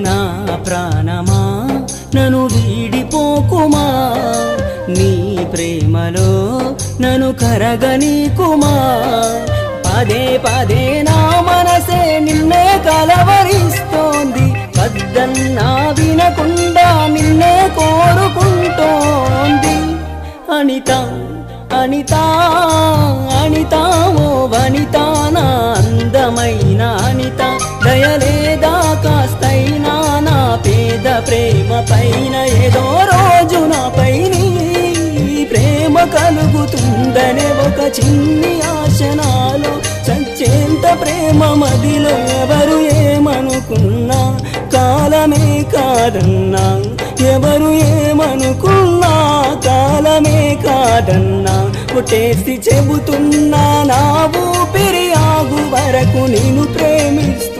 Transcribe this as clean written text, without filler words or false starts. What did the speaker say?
నా ప్రాణమా నన్ను వీడిపోకుమా, నీ ప్రేమలో నన్ను కరగనీకుమా. పదే పదే నా మనసే నిన్నే కలవరిస్తోంది, వద్దన్నా వినకుండా నిన్నే కోరుకుంటోంది. అనిత అనిత అనిత ఓ వనిత, నా అందమైన అనిత, దయలేదా కాస్తైనా నా పేద ప్రేమ పైన? ఏదో రోజు నాపై నీ ప్రేమ కలుగుతుందనే ఒక చిన్ని ఆశ నాలో, చచ్చేంత ప్రేమ మదిలో ఎవరు ఏమనుకున్నా కాలమే కాదన్నా, ఎవరు ఏమనుకున్నా కాలమే కాదన్నా. కొట్టేసి చెబుతున్నా నా ఊపిరి ఆగు వరకు నిన్ను ప్రేమిస్తా.